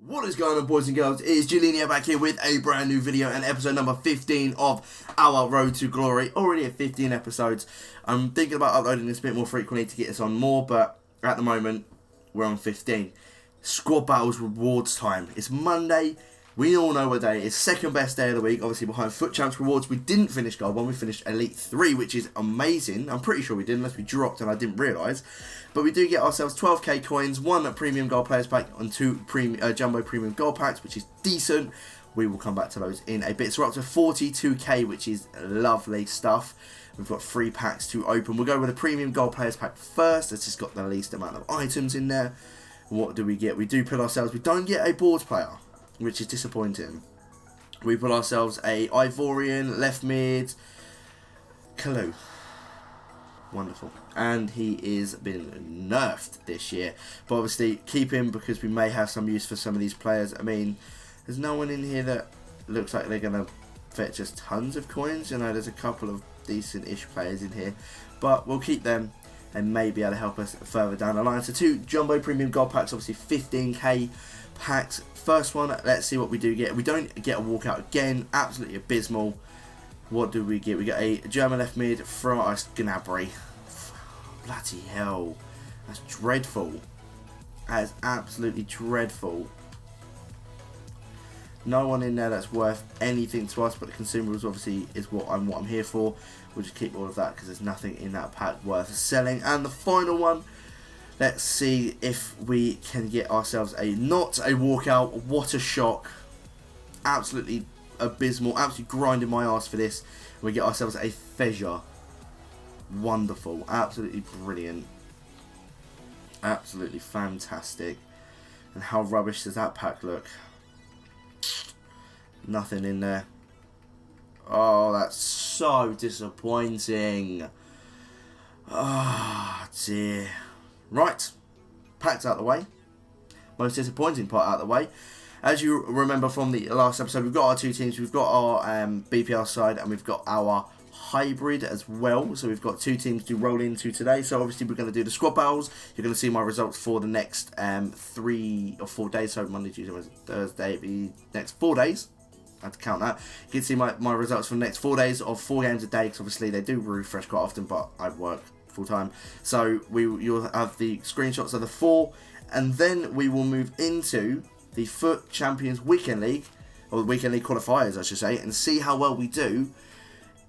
What is going on, boys and girls? It is Julian back here with a brand new video and episode number 15 of our Road to Glory. Already at 15 episodes. I'm thinking about uploading this a bit more frequently to get us on more, but at the moment, we're on 15. Squad Battles rewards time. It's Monday. We all know what day it is. Second best day of the week, obviously behind Foot Champs rewards. We didn't finish Gold 1, we finished Elite 3, which is amazing. I'm pretty sure we did, unless we dropped and I didn't realise. But we do get ourselves 12k coins, 1 Premium Gold Players Pack, and 2 Jumbo Premium Gold Packs, which is decent. We will come back to those in a bit. So we're up to 42k, which is lovely stuff. We've got 3 packs to open. We'll go with the Premium Gold Players Pack first. It's just got the least amount of items in there. What do we get? We do put ourselves, we don't get a board player, which is disappointing. We put ourselves a Ivorian, left mid, Kalu. Wonderful. And he is been nerfed this year. But obviously, keep him because we may have some use for some of these players. I mean, there's no one in here that looks like they're going to fetch us tons of coins. You know, there's a couple of decent-ish players in here. But we'll keep them and may be able to help us further down the line. So 2 Jumbo Premium Gold Packs, obviously 15k packs. First one, let's see what we do get. We don't get a walkout again. Absolutely abysmal. What do we get? We get a German left mid from Gnabry. Bloody hell. That's dreadful. That is absolutely dreadful. No one in there that's worth anything to us, but the consumables obviously is what I'm here for. We'll just keep all of that because there's nothing in that pack worth selling. And the final one, let's see if we can get ourselves not a walkout. What a shock. Absolutely abysmal. Absolutely grinding my ass for this. We get ourselves a Feja. Wonderful. Absolutely brilliant. Absolutely fantastic. And how rubbish does that pack look? Nothing in there. Oh, that's so disappointing. Oh, dear. Right. Packed out of the way. Most disappointing part out of the way. As you remember from the last episode, we've got our 2 teams. We've got our BPL side and we've got our hybrid as well. So we've got 2 teams to roll into today. So obviously we're going to do the squad battles. You're going to see my results for the next 3 or 4 days. So Monday, Tuesday, Wednesday, Thursday. The next 4 days. I had to count that. You can see my results for the next 4 days of 4 games a day. Because obviously they do refresh quite often, but I work full time. So you'll have the screenshots of the 4. And then we will move into the Foot Champions Weekend League, or the Weekend League qualifiers I should say, and see how well we do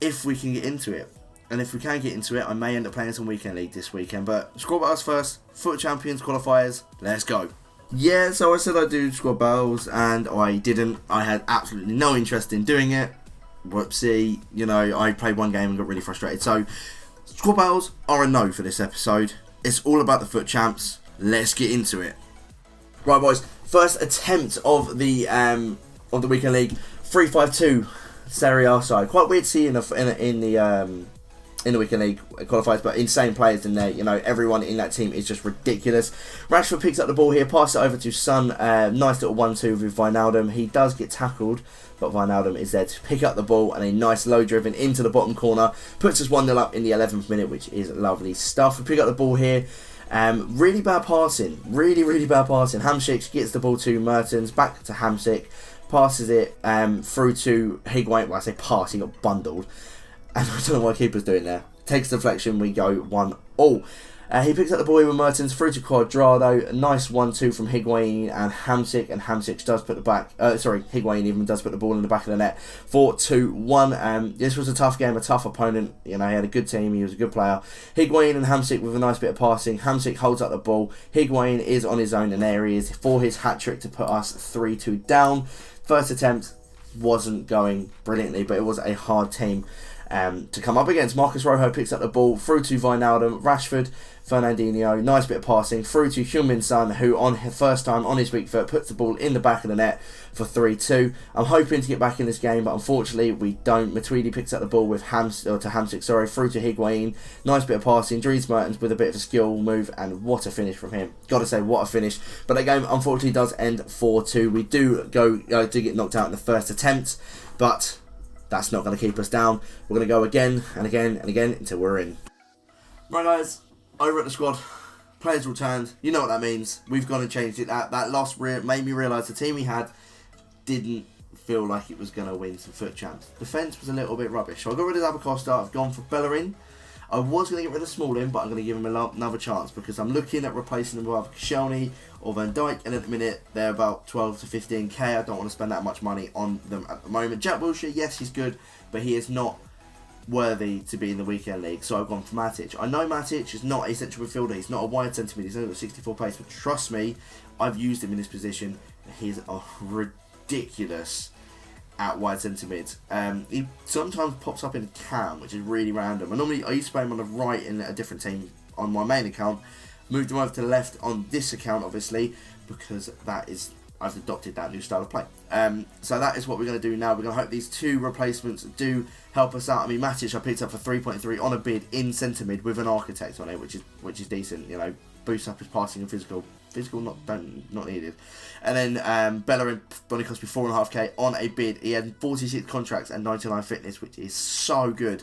if we can get into it. And if we can get into it, I may end up playing some Weekend League this weekend. But squad battles first, Foot Champions qualifiers, let's go. Yeah, so I said I'd do squad battles and I didn't. I had absolutely no interest in doing it. Whoopsie, you know, I played 1 game and got really frustrated. So squad battles are a no for this episode. It's all about the Foot Champs. Let's get into it. Right, boys. First attempt of the Weekend League, 3-5-2 Serie A side. Quite weird seeing in the Weekend League qualifiers, but insane players in there. You know, everyone in that team is just ridiculous. Rashford picks up the ball here, passes it over to Son. Nice little 1-2 with Wijnaldum. He does get tackled, but Wijnaldum is there to pick up the ball and a nice low driven into the bottom corner. Puts us 1-0 up in the 11th minute, which is lovely stuff. We pick up the ball here. Really bad passing. Really bad passing. Hamsik gets the ball to Mertens. Back to Hamsik. Passes it through to Higuain. Well, I say pass. He got bundled. And I don't know what keeper's doing there. Takes deflection. We go 1-0. He picks up the ball with Mertens through to Cuadrado. A nice 1-2 from Higuain and Hamsik. And Hamsik does put the Higuain even does put the ball in the back of the net for 2-1. This was a tough game, a tough opponent. You know, he had a good team. He was a good player. Higuain and Hamsik with a nice bit of passing. Hamsik holds up the ball. Higuain is on his own, and there he is for his hat-trick to put us 3-2 down. First attempt wasn't going brilliantly, but it was a hard team to come up against. Marcus Rojo picks up the ball through to Wijnaldum. Rashford, Fernandinho, nice bit of passing through to Heung-min Son, who on his first time on his weak foot puts the ball in the back of the net for 3-2. I'm hoping to get back in this game, but unfortunately we don't. Matuidi picks up the ball with Hamsik, through to Higuain. Nice bit of passing. Dries Mertens with a bit of a skill move, and what a finish from him. Gotta say, what a finish. But that game unfortunately does end 4-2. We do get knocked out in the first attempt, but that's not going to keep us down. We're going to go again and again and again until we're in. Right, guys, over at the squad, Players returned. You know what that means. We've gone and changed it. That loss made me realise the team we had didn't feel like it was going to win some foot champs. Defence was a little bit rubbish. So I got rid of Abacosta. I've gone for Bellerin. I was going to get rid of Smalling, but I'm going to give him another chance because I'm looking at replacing him with either Koscielny or Van Dijk, and at the minute they're about 12 to 15k. I don't want to spend that much money on them at the moment. Jack Wilshere, yes, he's good, but he is not worthy to be in the weekend league, so I've gone for Matic. I know Matic is not a central midfielder, he's not a wide centre mid, he's only got 64 pace, but trust me, I've used him in this position. He's a ridiculous at wide centre mid. He sometimes pops up in cam, which is really random. I used to play him on the right in a different team on my main account, moved him over to the left on this account obviously, because I've adopted that new style of play. So that is what we're going to do now. We're going to hope these two replacements do help us out. I mean, Matic I picked up for 3.3 on a bid in centre mid with an architect on it, which is decent. You know, boosts up his passing and physical. Physical not needed. And then Bellerin only cost me 4.5k on a bid. He had 46 contracts and 99 fitness, which is so good.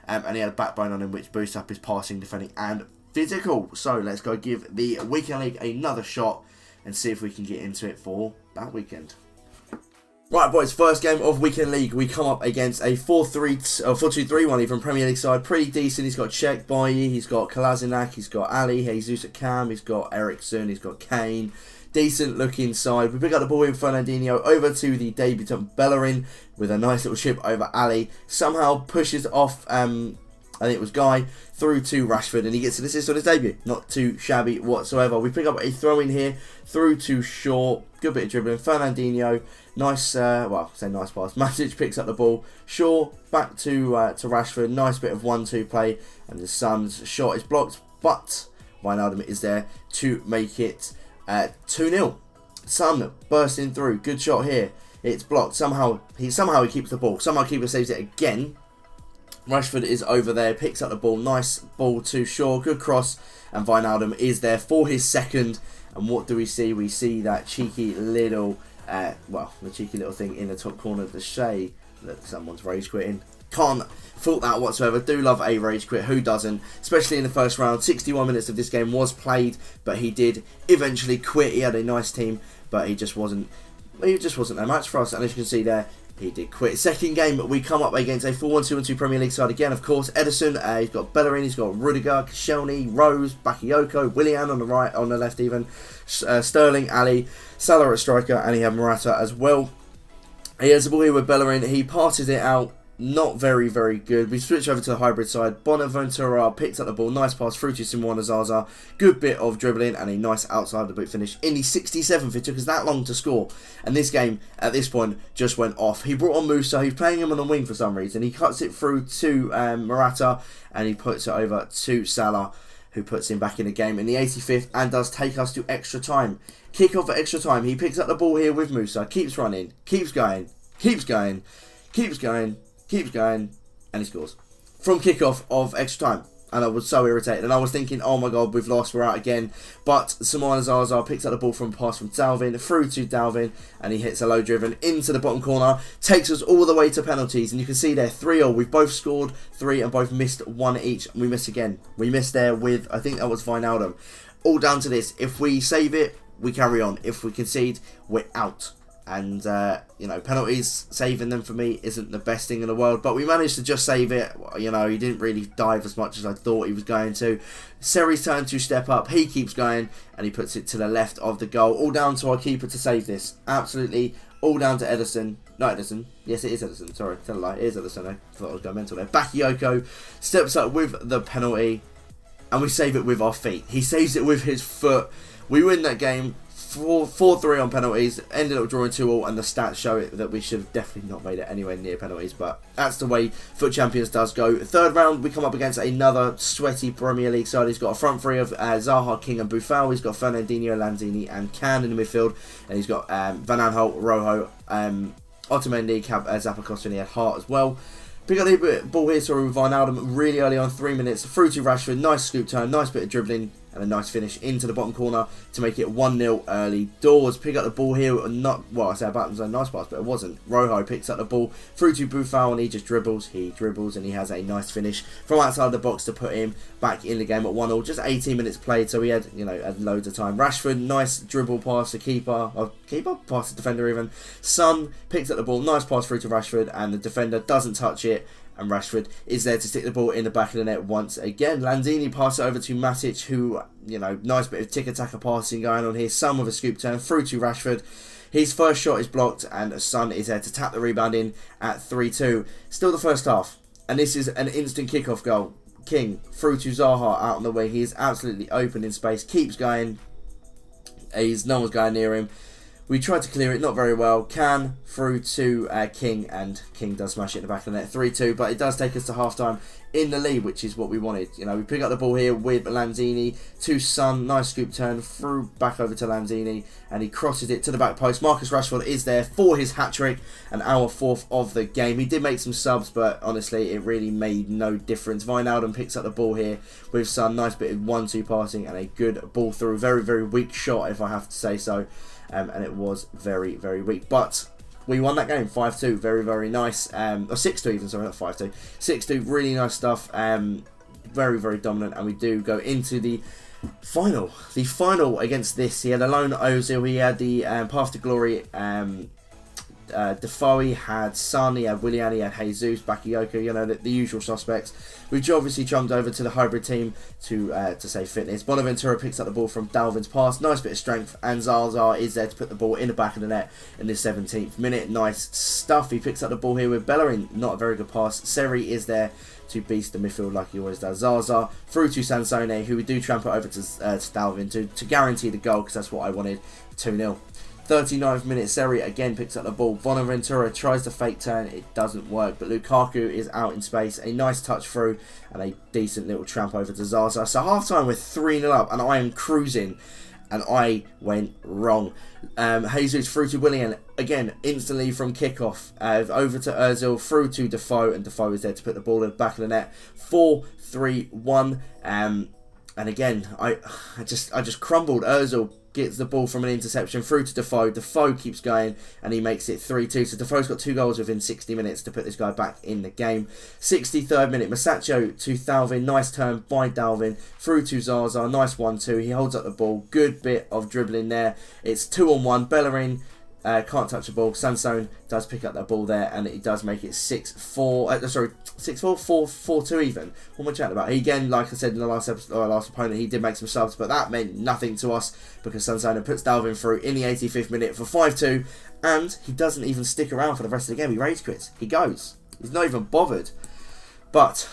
And he had a backbone on him, which boosts up his passing, defending, and physical. So let's go give the weekend league another shot and see if we can get into it for that weekend. Right, boys, first game of weekend league. We come up against a 4-2-3-1 even Premier League side. Pretty decent. He's got Czech, Bailly, he's got Kolasinac, he's got Ali, Jesus at Cam, he's got Ericsson, he's got Kane. Decent looking side. We pick up the ball with Fernandinho over to the debutant Bellerin with a nice little chip over Ali. Somehow pushes off, I think it was Guy, through to Rashford, and he gets an assist on his debut. Not too shabby whatsoever. We pick up a throw in here through to Shaw. Good bit of dribbling. Fernandinho, nice, well, say nice pass. Matic picks up the ball. Shaw back to Rashford. Nice bit of 1-2 play, and the Suns' shot is blocked, but Wijnaldum is there to make it 2-0. Son bursting through. Good shot here. It's blocked. Somehow he keeps the ball. Somehow keeper saves it again. Rashford is over there, picks up the ball, nice ball to Shaw, good cross, and Wijnaldum is there for his second. And what do we see? We see that cheeky little, the cheeky little thing in the top corner of the shade. Look, someone's rage quitting. Can't fault that whatsoever. Do love a rage quit. Who doesn't? Especially in the first round. 61 minutes of this game was played, but he did eventually quit. He had a nice team, but he just wasn't a match for us. And as you can see there, he did quit. Second game, we come up against a 4-1-2-2 Premier League side again, of course. Ederson, he's got Bellerin, he's got Rudiger, Koscielny, Rose, Bakayoko, Willian on the right, on the left even, Sterling, Ali, Salah at striker, and he had Morata as well. He has the ball here with Bellerin, he passes it out. Not very, very good. We switch over to the hybrid side. Bonaventura picks up the ball. Nice pass through to Simona Zaza. Good bit of dribbling and a nice outside the boot finish. In the 67th, it took us that long to score. And this game, at this point, just went off. He brought on Musa. He's playing him on the wing for some reason. He cuts it through to Morata and he puts it over to Salah, who puts him back in the game in the 85th and does take us to extra time. Kick off at extra time. He picks up the ball here with Musa. Keeps running. Keeps going. Keeps going. Keeps going. Keeps going, and he scores from kickoff of extra time. And I was so irritated, and I was thinking, oh my god, we've lost, we're out again. But Simona Zaza picks up the ball from a pass from Dalvin through to Dalvin, and he hits a low driven into the bottom corner, takes us all the way to penalties. And you can see there 3-0. We've both scored 3 and both missed 1 each. We missed again. We missed there with, I think that was Wijnaldum. All down to this. If we save it, we carry on. If we concede, we're out. And, penalties, saving them for me isn't the best thing in the world. But we managed to just save it. You know, he didn't really dive as much as I thought he was going to. Seri's turn to step up. He keeps going. And he puts it to the left of the goal. All down to our keeper to save this. Absolutely. All down to Ederson. No, Ederson. Yes, it is Ederson. Sorry, tell a lie. It is Ederson. I thought I was going mental there. Bakayoko steps up with the penalty. And we save it with our feet. He saves it with his foot. We win that game. 4-3 on penalties, ended up drawing 2-2, and the stats show it that we should have definitely not made it anywhere near penalties, but that's the way Foot Champions does go. Third round, we come up against another sweaty Premier League side. He's got a front three of Zaha, King and Buffal. He's got Fernandinho, Lanzini and Can in the midfield, and he's got Van Aanholt, Rojo, Otamendi, Zappacosta, and he had Hart as well. Pick up the ball here, sorry, with Wijnaldum really early on, 3 minutes, through to Rashford, nice scoop turn, nice bit of dribbling, and a nice finish into the bottom corner to make it 1-0 early doors. Pick up the ball here, not, well, I say about a nice pass, but it wasn't. Rojo picks up the ball through to Buffon, and he just dribbles, and he has a nice finish from outside the box to put him back in the game at 1-0. Just 18 minutes played, so he had, had loads of time. Rashford, nice dribble pass to keeper, pass to defender even. Son picks up the ball, nice pass through to Rashford, and the defender doesn't touch it, and Rashford is there to stick the ball in the back of the net once again. Lanzini passes it over to Matic, who, nice bit of tick-attacker passing going on here. Son with a scoop turn through to Rashford. His first shot is blocked, and Son is there to tap the rebound in at 3-2. Still the first half, and this is an instant kickoff goal. King through to Zaha out on the way. He is absolutely open in space, keeps going. No one's going near him. We tried to clear it, not very well. Can through to King, and King does smash it in the back of the net, 3-2. But it does take us to half-time in the lead, which is what we wanted. We pick up the ball here with Lanzini to Son. Nice scoop turn through back over to Lanzini, and he crosses it to the back post. Marcus Rashford is there for his hat-trick, and our 4th of the game. He did make some subs, but honestly, it really made no difference. Wijnaldum picks up the ball here with Son. Nice bit of 1-2 passing and a good ball through. Very, very weak shot, if I have to say so. And it was very, very weak. But we won that game 5-2. Very, very nice. Or 6-2 even, sorry, not 5-2. 6-2, really nice stuff. Very, very dominant. And we do go into the final. The final against this. He had a lone Ozil. He had the Path to Glory. Defoe, he had Son, he had Willian, he had Jesus, Bakayoko, the usual suspects. We obviously jumped over to the hybrid team to say fitness. Bonaventura picks up the ball from Dalvin's pass, nice bit of strength, and Zaza is there to put the ball in the back of the net in the 17th minute. Nice stuff. He picks up the ball here with Bellerin, not a very good pass. Seri is there to beast the midfield like he always does. Zaza through to Sansone, who we do trample over to Dalvin to guarantee the goal, because that's what I wanted. 2-0. 39th minute, Seri again picks up the ball. Bonaventura tries to fake turn, it doesn't work, but Lukaku is out in space. A nice touch through and a decent little tramp over to Zaza. So half time we're 3-0 up, and I am cruising, and I went wrong. Jesus through to Willian again instantly from kickoff, over to Ozil, through to Defoe, and Defoe is there to put the ball in the back of the net. 4-3-1. And again, I just crumbled. Ozil gets the ball from an interception through to Defoe. Defoe keeps going, and he makes it 3-2. So Defoe's got 2 goals within 60 minutes to put this guy back in the game. 63rd minute, Masaccio to Dalvin. Nice turn by Dalvin through to Zaza. Nice 1-2. He holds up the ball. Good bit of dribbling there. It's 2-on-1. Bellerin can't touch the ball. Sansone does pick up that ball there, and it does make it 6-4. 4-2 even. What am I chatting about? He, again, like I said in the last episode, or last opponent, he did make some subs, but that meant nothing to us because Sansone puts Dalvin through in the 85th minute for 5-2, and he doesn't even stick around for the rest of the game. He rage quits. He goes. He's not even bothered. But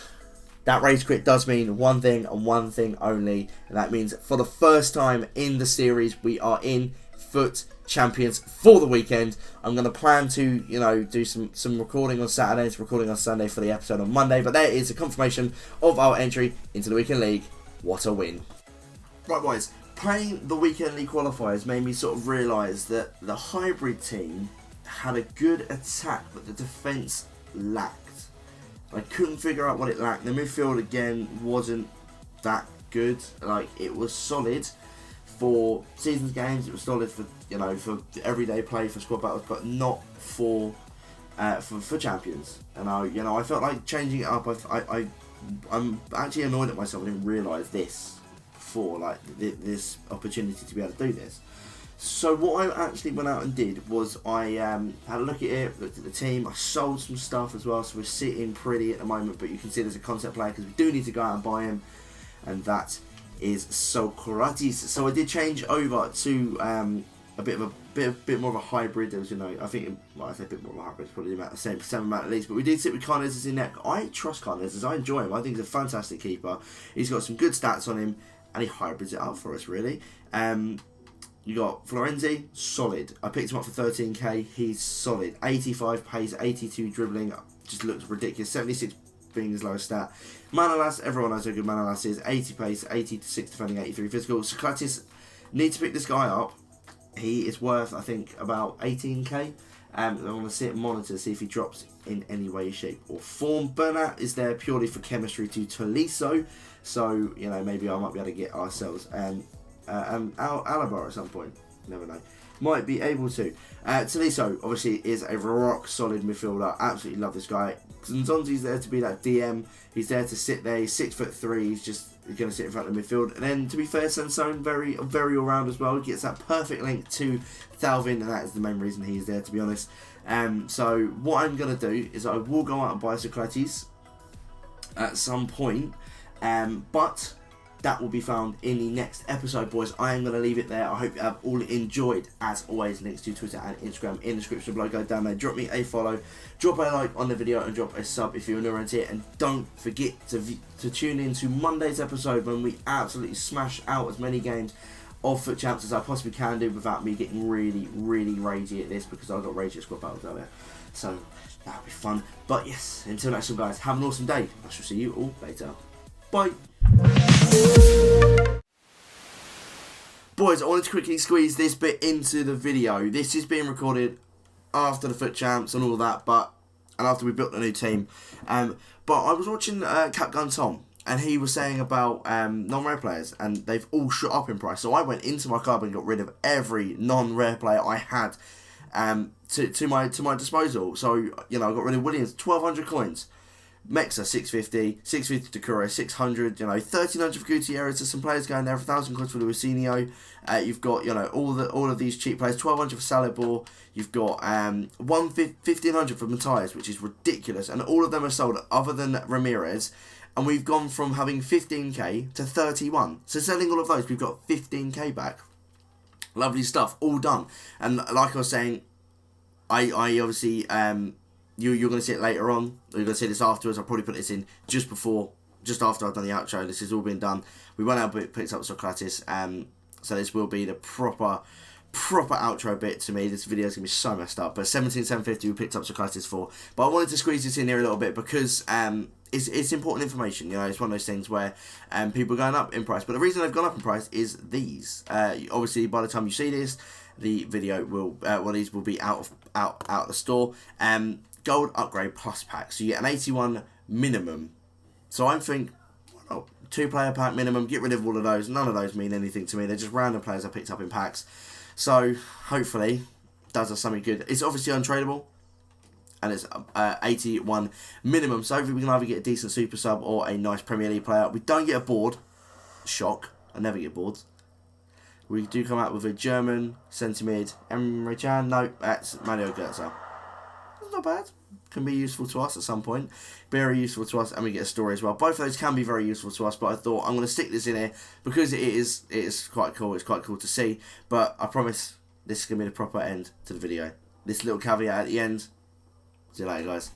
that rage quit does mean one thing and one thing only, and that means for the first time in the series, we are in FUT Champions for the weekend. I'm going to plan to, do some recording on Saturday, some recording on Sunday for the episode on Monday, but there is a confirmation of our entry into the Weekend League. What a win. Right, boys, playing the Weekend League qualifiers made me sort of realise that the hybrid team had a good attack, but the defence lacked. I couldn't figure out what it lacked. The midfield, again, wasn't that good. It was solid for seasons games, it was solid for for everyday play, for squad battles, but not for champions. And I felt like changing it up. I'm actually annoyed at myself. I didn't realise this before, this opportunity to be able to do this. So what I actually went out and did was I had a look at it, looked at the team. I sold some stuff as well, so we're sitting pretty at the moment. But you can see there's a concept player because we do need to go out and buy him, and that is Socrates. So I did change over to a bit more of a hybrid. There was, I think, I say a bit more of a hybrid, it's probably about the same amount at least. But we did sit with Carnes in net. I trust Carnes. I enjoy him. I think he's a fantastic keeper. He's got some good stats on him, and he hybrids it up for us really. You got Florenzi, solid. I picked him up for 13k. He's solid. 85 pace, 82 dribbling. Just looks ridiculous. 76 being his lowest stat. Manolas, everyone knows how good Manolas is. 80 pace, 86 defending, 83 physical. Socrates, need to pick this guy up. He is worth, I think, about 18k. I want to see it monitor, see if he drops in any way, shape or form. Bernat is there purely for chemistry to Tolisso, so you know, maybe I might be able to get ourselves Alaba at some point. Never know. Might be able to. Tolisso obviously is a rock solid midfielder. Absolutely love this guy. Nzonzi's there to be that DM. He's there to sit there. He's 6'3". He's just going to sit in front of the midfield. And then, to be fair, Sansone very all round as well. He gets that perfect link to Thauvin, and that is the main reason he's there, to be honest. So what I'm going to do is I will go out and buy Socrates at some point, but that will be found in the next episode, boys. I am going to leave it there. I hope you have all enjoyed. As always, links to Twitter and Instagram in the description below. Go down there, drop me a follow, drop a like on the video, and drop a sub if you're new around here. And don't forget to tune in to Monday's episode when we absolutely smash out as many games of Foot Champs as I possibly can do without me getting really ragey at this, because I've got rage at squad battles out there. So that'll be fun. But yes, until next time, guys, have an awesome day. I shall see you all later. Bye. Boys, I wanted to quickly squeeze this bit into the video. This is being recorded after the Foot Champs and all that, and after we built a new team. But I was watching Capgun Tom, and he was saying about non-rare players, and they've all shot up in price. So I went into my club and got rid of every non-rare player I had to my disposal. So, you know, I got rid of Williams, 1,200 coins. Mexa 650, 650 to Kuro, 600, you know, 1,300 for Gutierrez. There's some players going there, 1,000 coins for Luisinho. You've got, you know, all of these cheap players, 1,200 for Salibor. You've got 1,500 for Matthias, which is ridiculous, and all of them are sold other than Ramirez. And we've gone from having 15k to 31. So selling all of those, we've got 15k back. Lovely stuff, all done. And like I was saying, I obviously You're going to see it later on, or you're going to see this afterwards. I'll probably put this in just after I've done the outro. This has all been done. We went out and picked up Socrates, so this will be the proper outro bit to me. This video is going to be so messed up, but 17,750 we picked up Socrates for. But I wanted to squeeze this in here a little bit because it's important information. You know, it's one of those things where people are going up in price, but the reason they've gone up in price is these. Obviously, by the time you see this, the video will these will be out of the store. Gold upgrade plus pack, so you get an 81 minimum. So I'm thinking, well, 2-player pack minimum, get rid of all of those. None of those mean anything to me. They're just random players I picked up in packs. So hopefully does us something good. It's obviously untradeable, and it's 81 minimum. So hopefully we can either get a decent super sub or a nice Premier League player. We don't get a board. Shock. I never get boards. We do come out with a German centre mid. Emre Can. No, that's Mario Götze. Not bad. Can be useful to us at some point. Very useful to us, and we get a story as well. Both of those can be very useful to us, but I thought I'm going to stick this in here because it is quite cool. It's quite cool to see. But I promise this is going to be the proper end to the video. This little caveat at the end. See you later, guys.